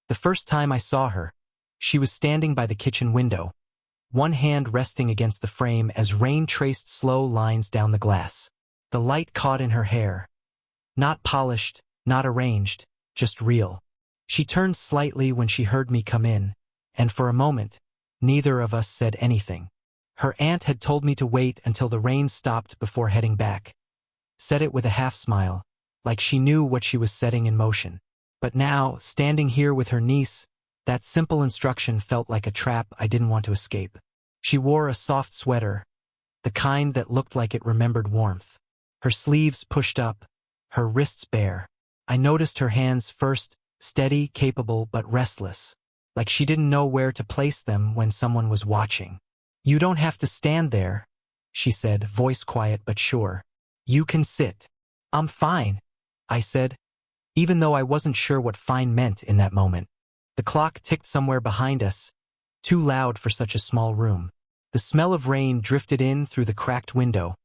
The first time I saw her, she was standing by the kitchen window, one hand resting against the frame as rain traced slow lines down the glass. The light caught in her hair. Not polished, not arranged, just real. She turned slightly when she heard me come in, and for a moment, neither of us said anything. Her aunt had told me to wait until the rain stopped before heading back. Said it with a half-smile, like she knew what she was setting in motion. But now, standing here with her niece, that simple instruction felt like a trap I didn't want to escape. She wore a soft sweater, the kind that looked like it remembered warmth. Her sleeves pushed up, her wrists bare. I noticed her hands first, steady, capable, but restless, like she didn't know where to place them when someone was watching. "You don't have to stand there," she said, voice quiet but sure. "You can sit." "I'm fine," I said, even though I wasn't sure what fine meant in that moment. The clock ticked somewhere behind us, too loud for such a small room. The smell of rain drifted in through the cracked window,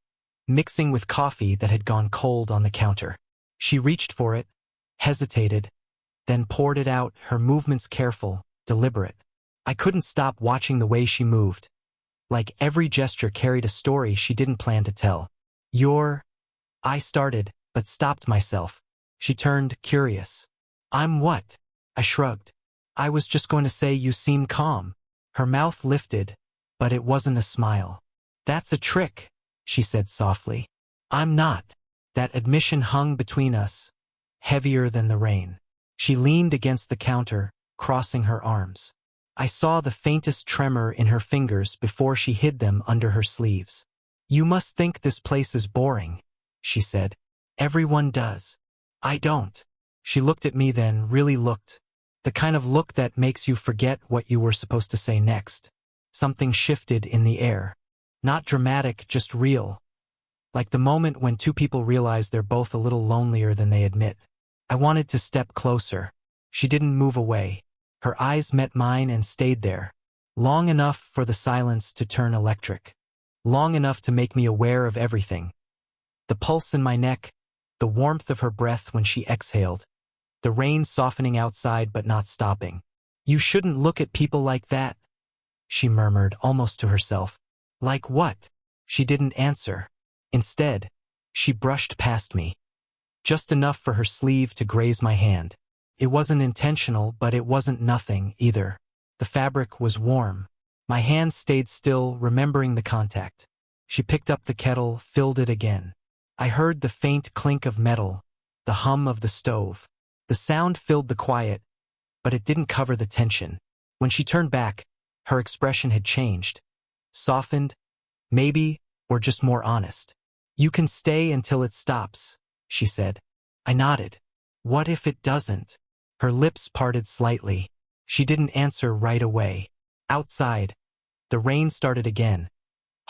mixing with coffee that had gone cold on the counter. She reached for it, hesitated, then poured it out, her movements careful, deliberate. I couldn't stop watching the way she moved. Like every gesture carried a story she didn't plan to tell. I started, but stopped myself. She turned, curious. "I'm what?" I shrugged. "I was just going to say you seem calm." Her mouth lifted, but it wasn't a smile. "That's a trick," she said softly. "I'm not." That admission hung between us, heavier than the rain. She leaned against the counter, crossing her arms. I saw the faintest tremor in her fingers before she hid them under her sleeves. "You must think this place is boring," she said. "Everyone does." "I don't." She looked at me then, really looked. The kind of look that makes you forget what you were supposed to say next. Something shifted in the air. Not dramatic, just real. Like the moment when two people realize they're both a little lonelier than they admit. I wanted to step closer. She didn't move away. Her eyes met mine and stayed there. Long enough for the silence to turn electric. Long enough to make me aware of everything. The pulse in my neck, the warmth of her breath when she exhaled, the rain softening outside but not stopping. "You shouldn't look at people like that," she murmured, almost to herself. "Like what?" She didn't answer. Instead, she brushed past me. Just enough for her sleeve to graze my hand. It wasn't intentional, but it wasn't nothing either. The fabric was warm. My hand stayed still, remembering the contact. She picked up the kettle, filled it again. I heard the faint clink of metal, the hum of the stove. The sound filled the quiet, but it didn't cover the tension. When she turned back, her expression had changed. Softened, maybe, or just more honest. "You can stay until it stops," she said. I nodded. "What if it doesn't?" Her lips parted slightly. She didn't answer right away. Outside, the rain started again.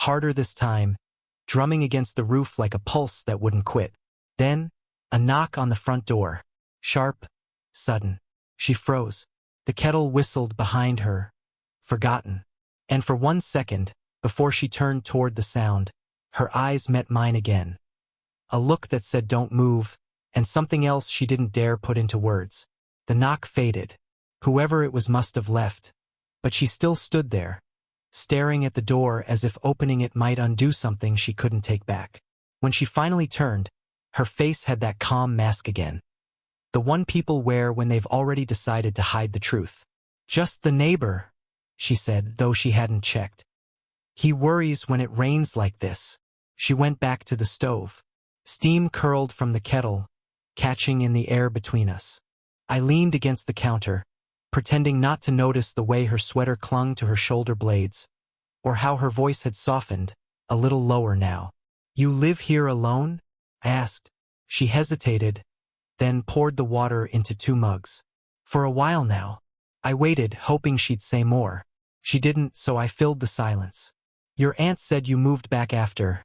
Harder this time, drumming against the roof like a pulse that wouldn't quit. Then, a knock on the front door. Sharp, sudden. She froze. The kettle whistled behind her. Forgotten. And for 1 second, before she turned toward the sound, her eyes met mine again. A look that said don't move, and something else she didn't dare put into words. The knock faded. Whoever it was must have left. But she still stood there, staring at the door as if opening it might undo something she couldn't take back. When she finally turned, her face had that calm mask again. The one people wear when they've already decided to hide the truth. "Just the neighbor," she said, though she hadn't checked. "He worries when it rains like this." She went back to the stove. Steam curled from the kettle, catching in the air between us. I leaned against the counter, pretending not to notice the way her sweater clung to her shoulder blades, or how her voice had softened, a little lower now. "You live here alone?" I asked. She hesitated, then poured the water into 2 mugs. "For a while now." I waited, hoping she'd say more. She didn't, so I filled the silence. "Your aunt said you moved back after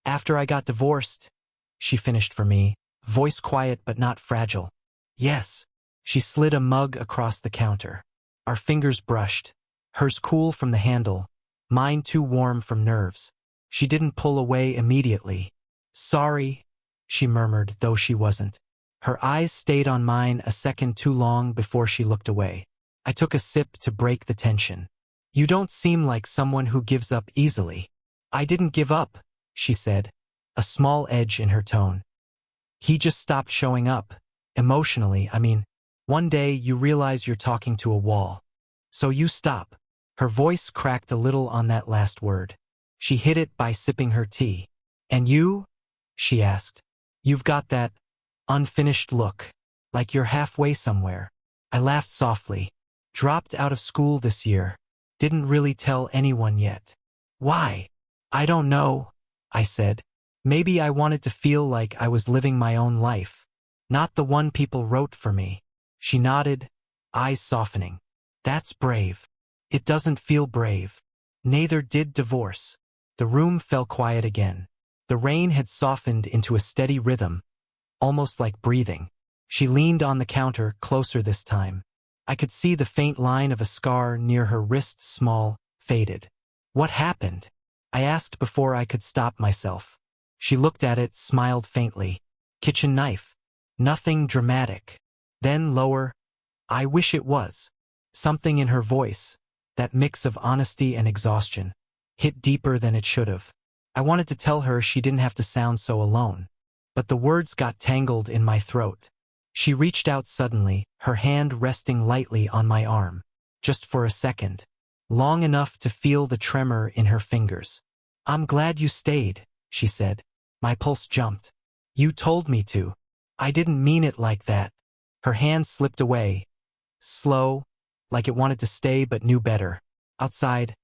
I got divorced," she finished for me, voice quiet but not fragile. "Yes." She slid a mug across the counter. Our fingers brushed, hers cool from the handle, mine too warm from nerves. She didn't pull away immediately. "Sorry," she murmured, though she wasn't. Her eyes stayed on mine a second too long before she looked away. I took a sip to break the tension. You don't seem like someone who gives up easily. I didn't give up, she said, a small edge in her tone. He just stopped showing up. Emotionally, I mean. One day you realize you're talking to a wall. So you stop. Her voice cracked a little on that last word. She hid it by sipping her tea. And you? She asked. You've got that unfinished look, like you're halfway somewhere. I laughed softly. Dropped out of school this year. Didn't really tell anyone yet. Why? I don't know, I said. Maybe I wanted to feel like I was living my own life, not the one people wrote for me. She nodded, eyes softening. That's brave. It doesn't feel brave. Neither did divorce. The room fell quiet again. The rain had softened into a steady rhythm, almost like breathing. She leaned on the counter, closer this time. I could see the faint line of a scar near her wrist, small, faded. What happened? I asked before I could stop myself. She looked at it, smiled faintly. Kitchen knife. Nothing dramatic. Then lower. I wish it was. Something in her voice, that mix of honesty and exhaustion, hit deeper than it should have. I wanted to tell her she didn't have to sound so alone. But the words got tangled in my throat. She reached out suddenly, her hand resting lightly on my arm. Just for a second. Long enough to feel the tremor in her fingers. I'm glad you stayed, she said. My pulse jumped. You told me to. I didn't mean it like that. Her hand slipped away. Slow, like it wanted to stay but knew better. Outside,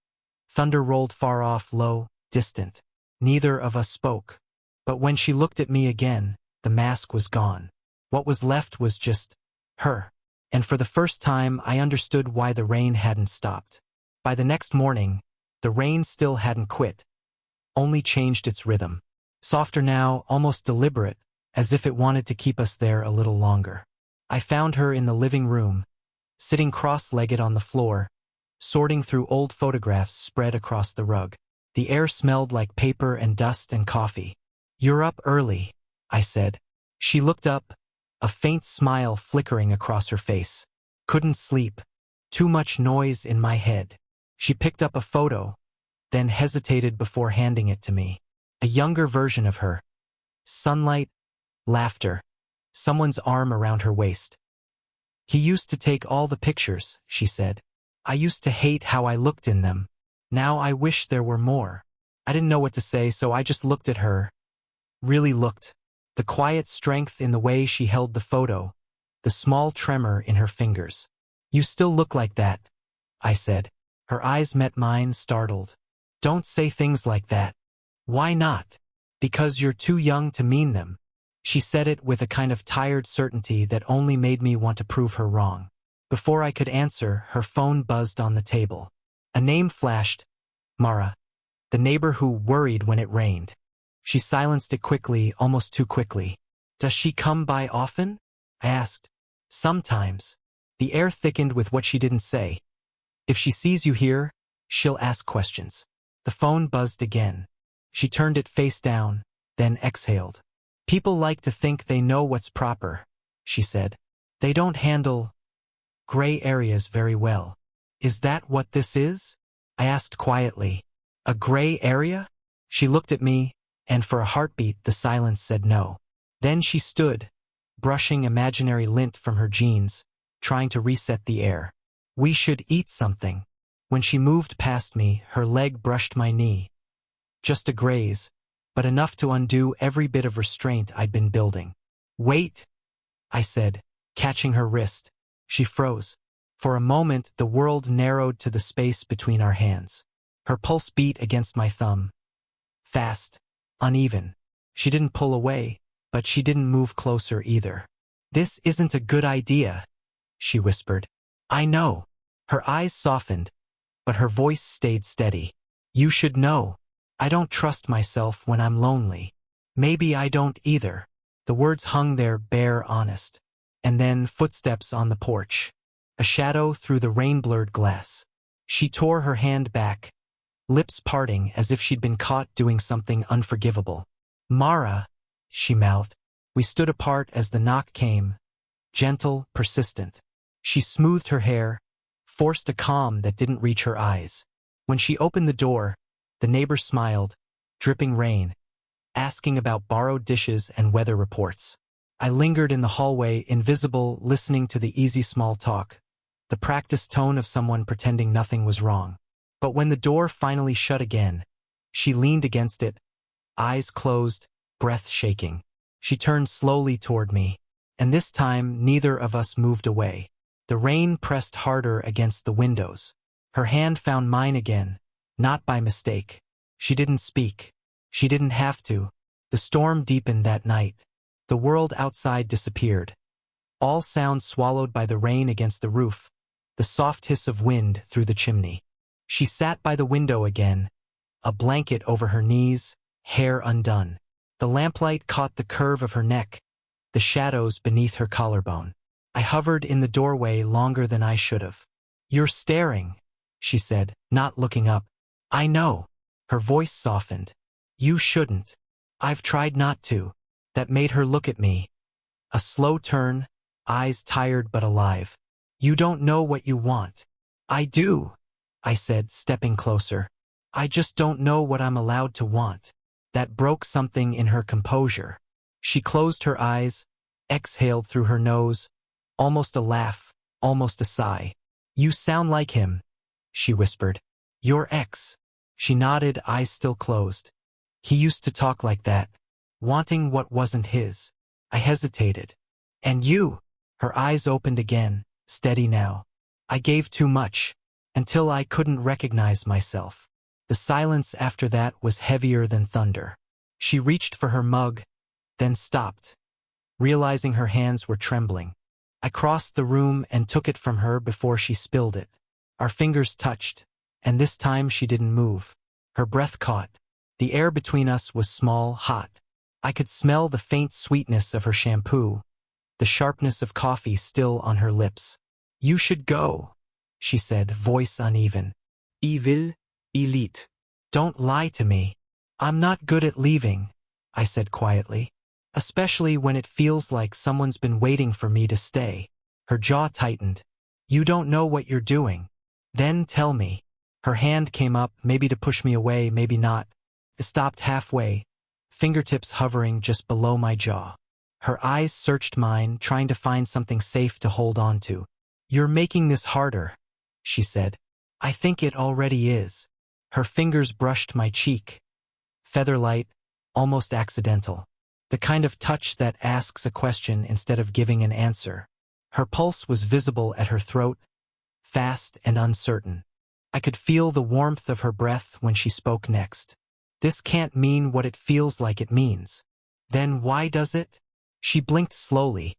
thunder rolled far off, low, distant. Neither of us spoke. But when she looked at me again, the mask was gone. What was left was just her. And for the first time, I understood why the rain hadn't stopped. By the next morning, the rain still hadn't quit, only changed its rhythm. Softer now, almost deliberate, as if it wanted to keep us there a little longer. I found her in the living room, sitting cross-legged on the floor, sorting through old photographs spread across the rug. The air smelled like paper and dust and coffee. You're up early, I said. She looked up, a faint smile flickering across her face. Couldn't sleep. Too much noise in my head. She picked up a photo, then hesitated before handing it to me. A younger version of her. Sunlight, laughter, someone's arm around her waist. He used to take all the pictures, she said. I used to hate how I looked in them. Now I wish there were more. I didn't know what to say, so I just looked at her. Really looked. The quiet strength in the way she held the photo, the small tremor in her fingers. You still look like that, I said. Her eyes met mine, startled. Don't say things like that. Why not? Because you're too young to mean them. She said it with a kind of tired certainty that only made me want to prove her wrong. Before I could answer, her phone buzzed on the table. A name flashed. Mara. The neighbor who worried when it rained. She silenced it quickly, almost too quickly. Does she come by often? I asked. Sometimes. The air thickened with what she didn't say. If she sees you here, she'll ask questions. The phone buzzed again. She turned it face down, then exhaled. People like to think they know what's proper, she said. They don't handle gray areas very well. Is that what this is? I asked quietly. A gray area? She looked at me, and for a heartbeat the silence said no. Then she stood, brushing imaginary lint from her jeans, trying to reset the air. We should eat something. When she moved past me, her leg brushed my knee. Just a graze, but enough to undo every bit of restraint I'd been building. Wait, I said, catching her wrist. She froze. For a moment, the world narrowed to the space between our hands. Her pulse beat against my thumb. Fast, uneven. She didn't pull away, but she didn't move closer either. This isn't a good idea, she whispered. I know. Her eyes softened, but her voice stayed steady. You should know. I don't trust myself when I'm lonely. Maybe I don't either. The words hung there, bare, honest. And then footsteps on the porch. A shadow through the rain-blurred glass. She tore her hand back, lips parting as if she'd been caught doing something unforgivable. Mara, she mouthed. We stood apart as the knock came, gentle, persistent. She smoothed her hair, forced a calm that didn't reach her eyes. When she opened the door, the neighbor smiled, dripping rain, asking about borrowed dishes and weather reports. I lingered in the hallway, invisible, listening to the easy small talk, the practiced tone of someone pretending nothing was wrong. But when the door finally shut again, she leaned against it, eyes closed, breath shaking. She turned slowly toward me, and this time neither of us moved away. The rain pressed harder against the windows. Her hand found mine again, not by mistake. She didn't speak. She didn't have to. The storm deepened that night. The world outside disappeared. All sounds swallowed by the rain against the roof, the soft hiss of wind through the chimney. She sat by the window again, a blanket over her knees, hair undone. The lamplight caught the curve of her neck, the shadows beneath her collarbone. I hovered in the doorway longer than I should have. "You're staring," she said, not looking up. "I know." Her voice softened. "You shouldn't. I've tried not to." That made her look at me. A slow turn, eyes tired but alive. "You don't know what you want." "I do," I said, stepping closer. "I just don't know what I'm allowed to want." That broke something in her composure. She closed her eyes, exhaled through her nose, almost a laugh, almost a sigh. "You sound like him," she whispered. "Your ex." She nodded, eyes still closed. "He used to talk like that, wanting what wasn't his." I hesitated. "And you?" Her eyes opened again, steady now. "I gave too much, until I couldn't recognize myself." The silence after that was heavier than thunder. She reached for her mug, then stopped, realizing her hands were trembling. I crossed the room and took it from her before she spilled it. Our fingers touched, and this time she didn't move. Her breath caught. The air between us was small, hot. I could smell the faint sweetness of her shampoo, the sharpness of coffee still on her lips. "You should go," she said, voice uneven. "I lit. Don't lie to me." "I'm not good at leaving," I said quietly. "Especially when it feels like someone's been waiting for me to stay." Her jaw tightened. "You don't know what you're doing. Then tell me." Her hand came up, maybe to push me away, maybe not. It stopped halfway, fingertips hovering just below my jaw. Her eyes searched mine, trying to find something safe to hold on to. "You're making this harder," she said. "I think it already is." Her fingers brushed my cheek. Featherlight, almost accidental. The kind of touch that asks a question instead of giving an answer. Her pulse was visible at her throat, fast and uncertain. I could feel the warmth of her breath when she spoke next. "This can't mean what it feels like it means." "Then why does it?" She blinked slowly,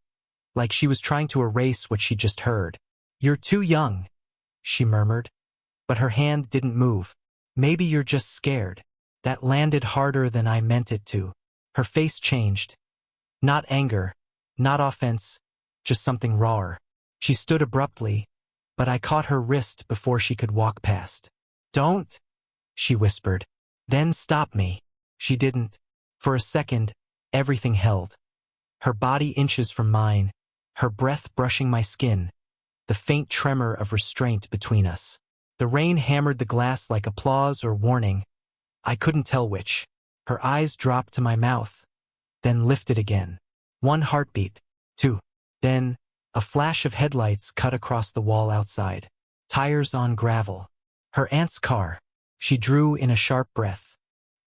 like she was trying to erase what she just heard. "You're too young," she murmured, but her hand didn't move. "Maybe you're just scared." That landed harder than I meant it to. Her face changed. Not anger, not offense, just something rawer. She stood abruptly, but I caught her wrist before she could walk past. "Don't," she whispered. "Then stop me." She didn't. For a second, everything held. Her body inches from mine, her breath brushing my skin, the faint tremor of restraint between us. The rain hammered the glass like applause or warning. I couldn't tell which. Her eyes dropped to my mouth, then lifted again. One heartbeat, two. Then, a flash of headlights cut across the wall outside. Tires on gravel. Her aunt's car. She drew in a sharp breath.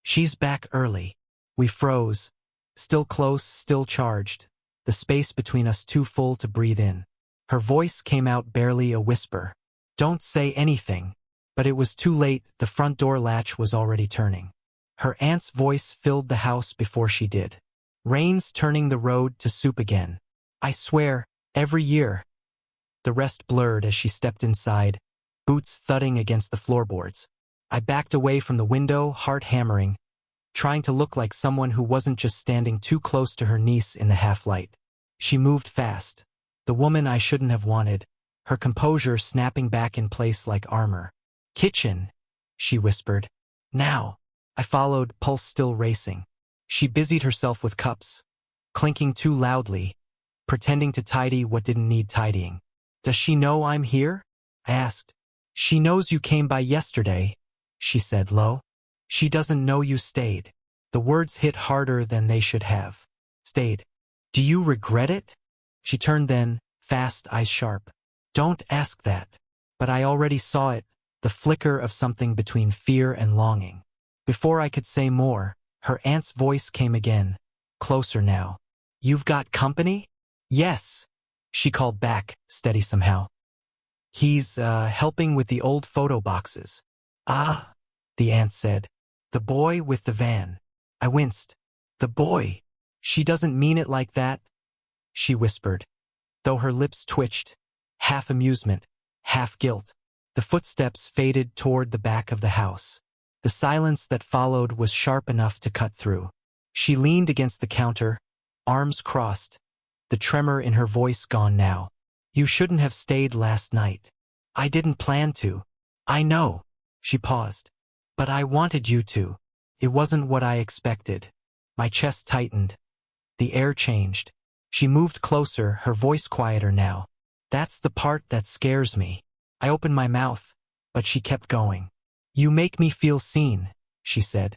"She's back early." We froze. Still close, still charged. The space between us too full to breathe in. Her voice came out barely a whisper. "Don't say anything." But it was too late, the front door latch was already turning. Her aunt's voice filled the house before she did. "Rain's turning the road to soup again. I swear, every year." The rest blurred as she stepped inside, boots thudding against the floorboards. I backed away from the window, heart hammering, trying to look like someone who wasn't just standing too close to her niece in the half-light. She moved fast, the woman I shouldn't have wanted, her composure snapping back in place like armor. "Kitchen," she whispered. "Now." I followed, pulse still racing. She busied herself with cups, clinking too loudly, pretending to tidy what didn't need tidying. Does she know I'm here? I asked. She knows you came by yesterday, she said low. She doesn't know you stayed. The words hit harder than they should have. Stayed. Do you regret it? She turned then, fast, eyes sharp. Don't ask that. But I already saw it, the flicker of something between fear and longing. Before I could say more, her aunt's voice came again, closer now. You've got company? Yes, she called back, steady somehow. He's, helping with the old photo boxes. Ah, the aunt said. The boy with the van. I winced. The boy. She doesn't mean it like that, she whispered, though her lips twitched, half amusement, half guilt. The footsteps faded toward the back of the house. The silence that followed was sharp enough to cut through. She leaned against the counter, arms crossed, the tremor in her voice gone now. You shouldn't have stayed last night. I didn't plan to. I know. She paused. But I wanted you to. It wasn't what I expected. My chest tightened. The air changed. She moved closer, her voice quieter now. That's the part that scares me. I opened my mouth, but she kept going. You make me feel seen, she said.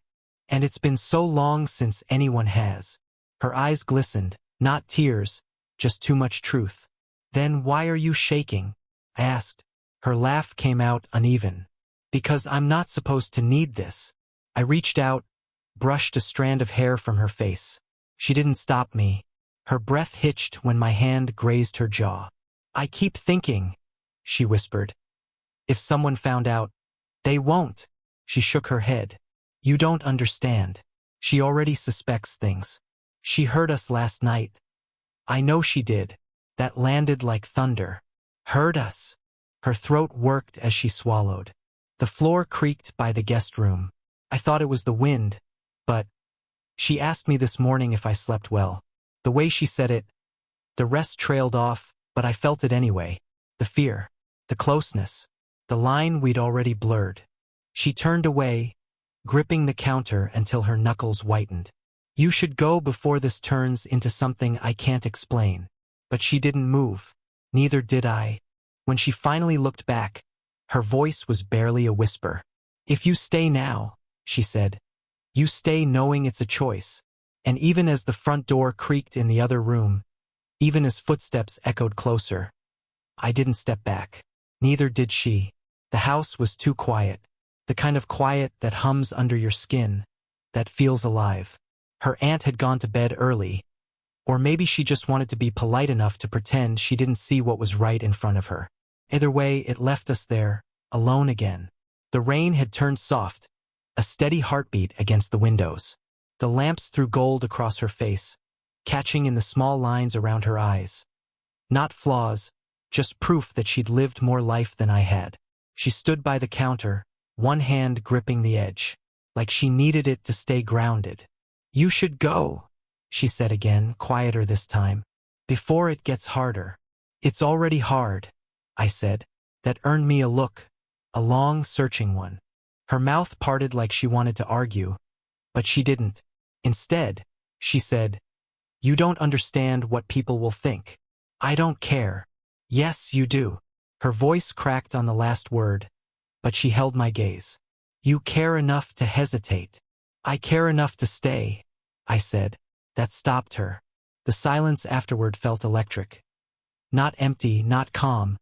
And it's been so long since anyone has. Her eyes glistened, not tears, just too much truth. Then why are you shaking? I asked. Her laugh came out uneven. Because I'm not supposed to need this. I reached out, brushed a strand of hair from her face. She didn't stop me. Her breath hitched when my hand grazed her jaw. I keep thinking, she whispered. If someone found out, they won't. She shook her head. You don't understand. She already suspects things. She heard us last night. I know she did. That landed like thunder. Heard us. Her throat worked as she swallowed. The floor creaked by the guest room. I thought it was the wind, but she asked me this morning if I slept well. The way she said it, the rest trailed off, but I felt it anyway. The fear, the closeness, the line we'd already blurred. She turned away, gripping the counter until her knuckles whitened. You should go before this turns into something I can't explain. But she didn't move. Neither did I. When she finally looked back, her voice was barely a whisper. If you stay now, she said, you stay knowing it's a choice. And even as the front door creaked in the other room, even as footsteps echoed closer, I didn't step back. Neither did she. The house was too quiet. The kind of quiet that hums under your skin, that feels alive. Her aunt had gone to bed early, or maybe she just wanted to be polite enough to pretend she didn't see what was right in front of her. Either way, it left us there, alone again. The rain had turned soft, a steady heartbeat against the windows. The lamps threw gold across her face, catching in the small lines around her eyes. Not flaws, just proof that she'd lived more life than I had. She stood by the counter, one hand gripping the edge, like she needed it to stay grounded. You should go, she said again, quieter this time, before it gets harder. It's already hard, I said. That earned me a look, a long, searching one. Her mouth parted like she wanted to argue, but she didn't. Instead, she said, you don't understand what people will think. I don't care. Yes, you do. Her voice cracked on the last word, but she held my gaze. You care enough to hesitate. I care enough to stay, I said. That stopped her. The silence afterward felt electric. Not empty, not calm,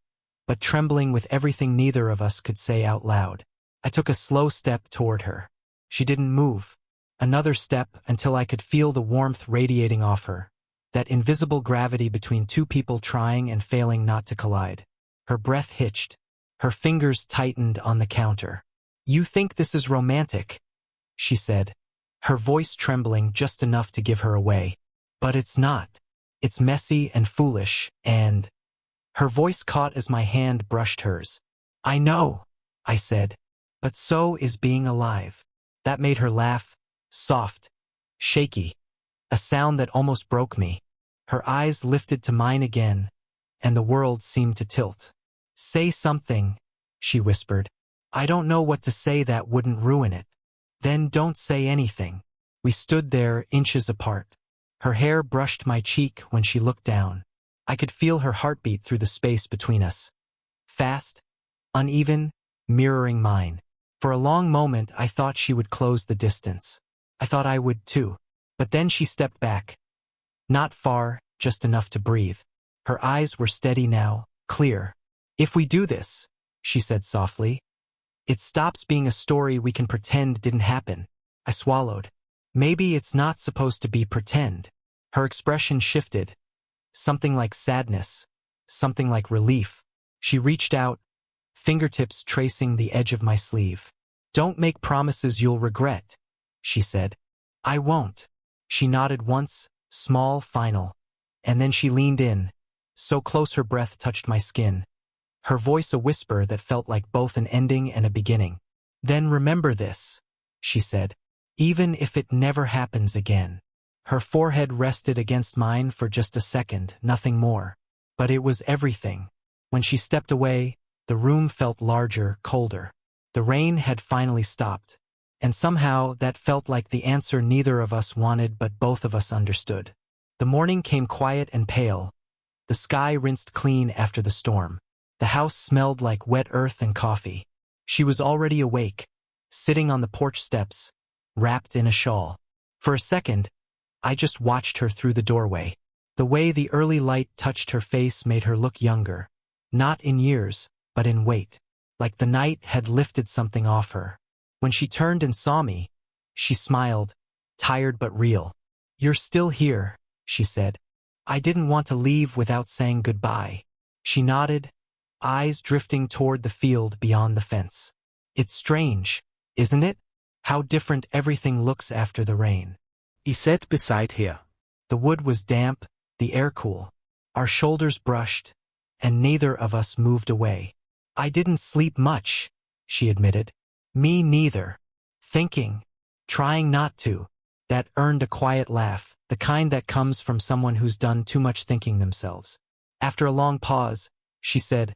but trembling with everything neither of us could say out loud. I took a slow step toward her. She didn't move. Another step until I could feel the warmth radiating off her, that invisible gravity between two people trying and failing not to collide. Her breath hitched. Her fingers tightened on the counter. You think this is romantic, she said, her voice trembling just enough to give her away. But it's not. It's messy and foolish, and... Her voice caught as my hand brushed hers. I know, I said, but so is being alive. That made her laugh, soft, shaky, a sound that almost broke me. Her eyes lifted to mine again, and the world seemed to tilt. Say something, she whispered. I don't know what to say that wouldn't ruin it. Then don't say anything. We stood there, inches apart. Her hair brushed my cheek when she looked down. I could feel her heartbeat through the space between us. Fast, uneven, mirroring mine. For a long moment I thought she would close the distance. I thought I would too. But then she stepped back. Not far, just enough to breathe. Her eyes were steady now, clear. "If we do this," she said softly, "it stops being a story we can pretend didn't happen." I swallowed. Maybe it's not supposed to be pretend. Her expression shifted. Something like sadness. Something like relief. She reached out, fingertips tracing the edge of my sleeve. "Don't make promises you'll regret," she said. "I won't." She nodded once, small, final. And then she leaned in, so close her breath touched my skin. Her voice a whisper that felt like both an ending and a beginning. "Then remember this," she said. "Even if it never happens again." Her forehead rested against mine for just a second, nothing more. But it was everything. When she stepped away, the room felt larger, colder. The rain had finally stopped. And somehow that felt like the answer neither of us wanted but both of us understood. The morning came quiet and pale. The sky rinsed clean after the storm. The house smelled like wet earth and coffee. She was already awake, sitting on the porch steps, wrapped in a shawl. For a second, I just watched her through the doorway. The way the early light touched her face made her look younger. Not in years, but in weight. Like the night had lifted something off her. When she turned and saw me, she smiled, tired but real. "You're still here," she said. "I didn't want to leave without saying goodbye." She nodded, eyes drifting toward the field beyond the fence. "It's strange, isn't it? How different everything looks after the rain." He sat beside her. The wood was damp, the air cool. Our shoulders brushed, and neither of us moved away. "I didn't sleep much," she admitted. "Me neither. Thinking, trying not to." That earned a quiet laugh, the kind that comes from someone who's done too much thinking themselves. After a long pause, she said,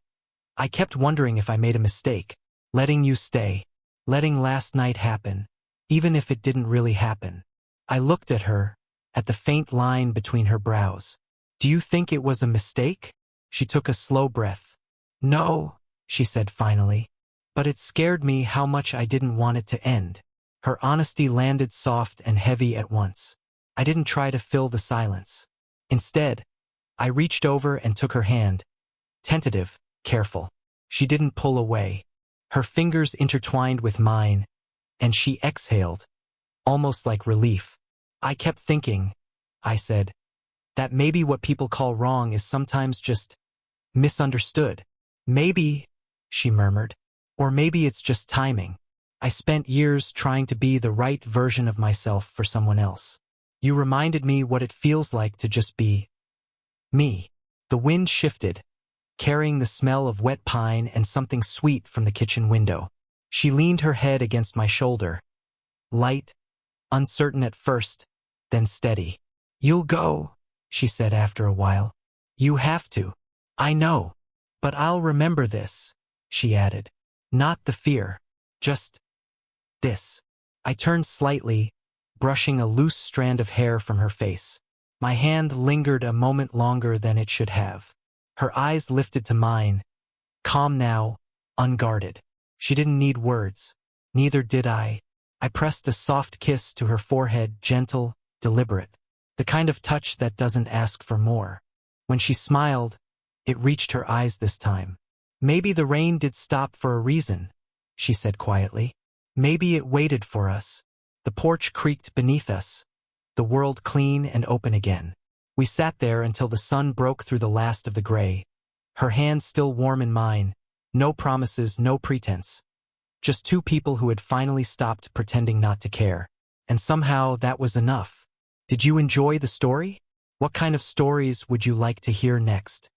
"I kept wondering if I made a mistake, letting you stay, letting last night happen, even if it didn't really happen." I looked at her, at the faint line between her brows. "Do you think it was a mistake?" She took a slow breath. "No," she said finally. "But it scared me how much I didn't want it to end." Her honesty landed soft and heavy at once. I didn't try to fill the silence. Instead, I reached over and took her hand. Tentative, careful. She didn't pull away. Her fingers intertwined with mine, and she exhaled, almost like relief. "I kept thinking," I said, "that maybe what people call wrong is sometimes just misunderstood." "Maybe," she murmured. "Or maybe it's just timing. I spent years trying to be the right version of myself for someone else. You reminded me what it feels like to just be me." The wind shifted, carrying the smell of wet pine and something sweet from the kitchen window. She leaned her head against my shoulder. Light, uncertain at first, then steady. "You'll go," she said after a while. "You have to. I know. But I'll remember this," she added. "Not the fear. Just this." I turned slightly, brushing a loose strand of hair from her face. My hand lingered a moment longer than it should have. Her eyes lifted to mine, calm now, unguarded. She didn't need words. Neither did I. I pressed a soft kiss to her forehead, gentle, deliberate. The kind of touch that doesn't ask for more. When she smiled, it reached her eyes this time. "Maybe the rain did stop for a reason," she said quietly. "Maybe it waited for us." The porch creaked beneath us, the world clean and open again. We sat there until the sun broke through the last of the gray. Her hand still warm in mine. No promises, no pretense. Just two people who had finally stopped pretending not to care. And somehow that was enough. Did you enjoy the story? What kind of stories would you like to hear next?